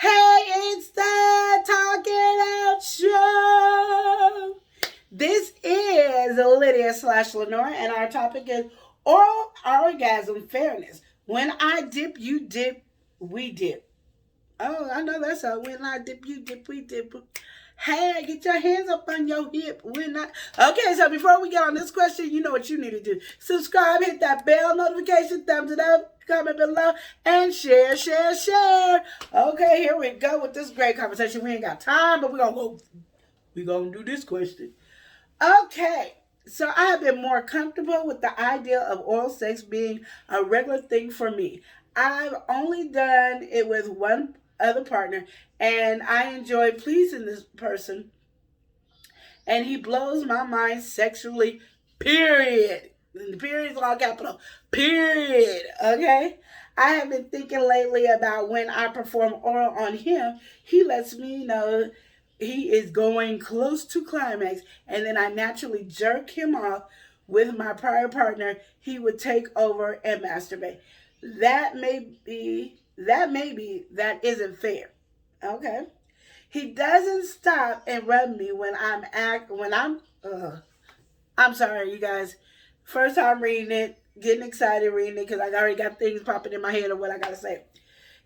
Hey, it's the Talking Out Show. This is Lydia slash Lenora, and our topic is oral orgasm fairness. When I dip, you dip, we dip. Oh, I know that's how. When I dip, you dip, we dip. Hey, get your hands up on your hip. When I Okay, so before we get on this question, you know what you need to do. Subscribe, hit that bell notification, thumbs it up, comment below, and share, share, share. Okay, here we go with this great conversation. We ain't got time, but we're gonna do this question. Okay. So I have been more comfortable with the idea of oral sex being a regular thing for me. I've only done it with one other partner, and I enjoy pleasing this person, and he blows my mind sexually, period. And the period is all capital, period. Okay? I have been thinking lately about when I perform oral on him, he lets me know he is going close to climax, and then I naturally jerk him off. With my prior partner, he would take over and masturbate. That isn't fair. Okay. He doesn't stop and rub me when I'm sorry, you guys. First time reading it, getting excited reading it because I already got things popping in my head of what I gotta say.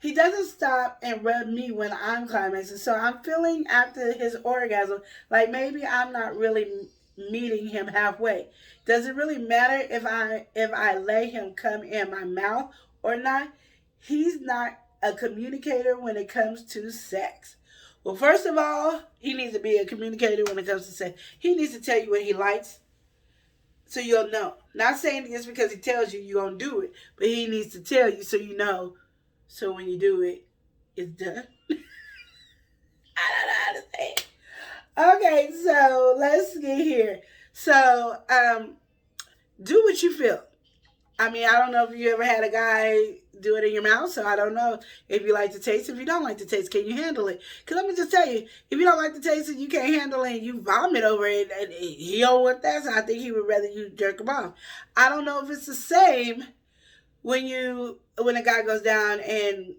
He doesn't stop and rub me when I'm climaxing, so I'm feeling after his orgasm like maybe I'm not really meeting him halfway. Does it really matter if I let him come in my mouth or not? He's not a communicator when it comes to sex. Well, first of all, he needs to be a communicator when it comes to sex. He needs to tell you what he likes so you'll know. Not saying just because he tells you you're going to do it, but he needs to tell you so you know. So when you do it, it's done. I don't know how to say it. Okay, so let's get here. So, do what you feel. I mean, I don't know if you ever had a guy do it in your mouth, so I don't know if you like to taste. If you don't like to taste, can you handle it? Because let me just tell you, if you don't like to taste it, you can't handle it, and you vomit over it, and he don't want that, so I think he would rather you jerk him off. I don't know if it's the same when a guy goes down and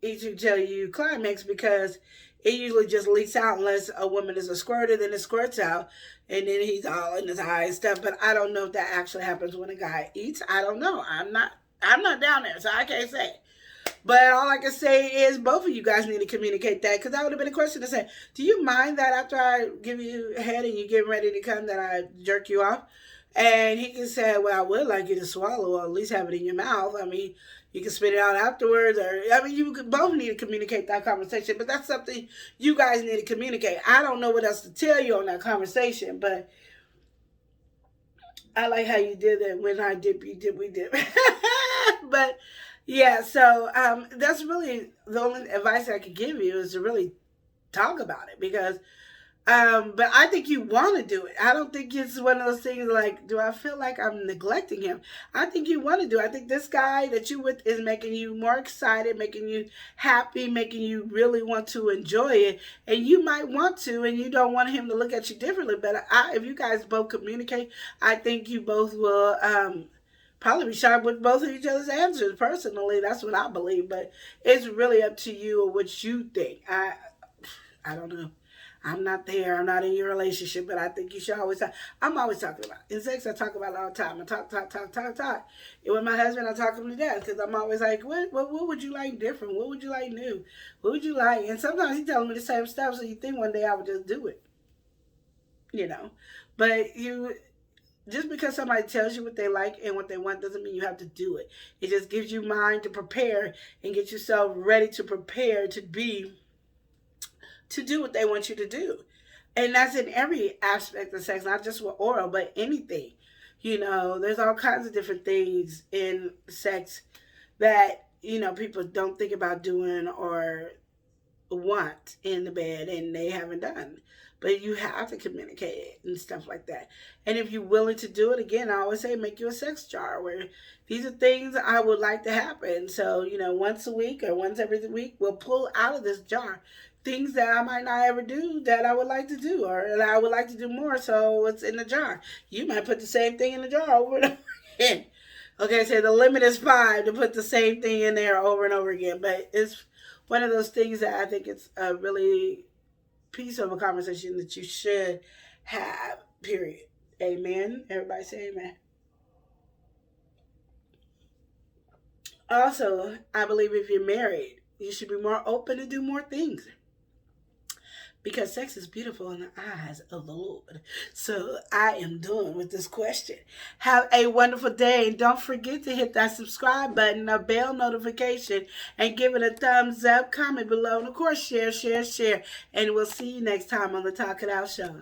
he should tell you climax because it usually just leaks out unless a woman is a squirter, then it squirts out, and then he's all in his eye and stuff. But I don't know if that actually happens when a guy eats. I don't know. I'm not down there, so I can't say. But all I can say is both of you guys need to communicate that because that would have been a question to say, do you mind that after I give you a head and you get ready to come that I jerk you off? And he can say, well, I would like you to swallow or at least have it in your mouth. I mean, you can spit it out afterwards. You both need to communicate that conversation. But that's something you guys need to communicate. I don't know what else to tell you on that conversation, but I like how you did it. When I dip, you dip, we dip. But yeah, so that's really the only advice I could give you is to really talk about it because but I think you want to do it. I don't think it's one of those things like, do I feel like I'm neglecting him? I think you want to do it. I think this guy that you with is making you more excited, making you happy, making you really want to enjoy it. And you might want to, and you don't want him to look at you differently. But if you guys both communicate, I think you both will probably be shocked with both of each other's answers. Personally, that's what I believe. But it's really up to you or what you think. I don't know. I'm not there. I'm not in your relationship, but I think you should always talk. I'm always talking about it. In sex, I talk about it all the time. I talk. And with my husband, I talk him to death because I'm always like, what would you like different? What would you like new? What would you like? And sometimes he's telling me the same stuff, so you think one day I would just do it, you know. But just because somebody tells you what they like and what they want doesn't mean you have to do it. It just gives you mind to prepare and get yourself ready to prepare to do what they want you to do. And that's in every aspect of sex, not just with oral, but anything. There's all kinds of different things in sex that, people don't think about doing or want in the bed and they haven't done. But you have to communicate it and stuff like that. And if you're willing to do it, again, I always say make you a sex jar where these are things I would like to happen. So, once a week or once every week, we'll pull out of this jar things that I might not ever do that I would like to do or that I would like to do more. So it's in the jar. You might put the same thing in the jar over and over again. Okay, so the limit is 5 to put the same thing in there over and over again. But it's one of those things that I think it's a really piece of a conversation that you should have, period. Amen. Everybody say amen. Also, I believe if you're married, you should be more open to do more things because sex is beautiful in the eyes of the Lord. So I am done with this question. Have a wonderful day. And don't forget to hit that subscribe button, a bell notification, and give it a thumbs up, comment below, and of course, share. And we'll see you next time on the Talk It Out Show.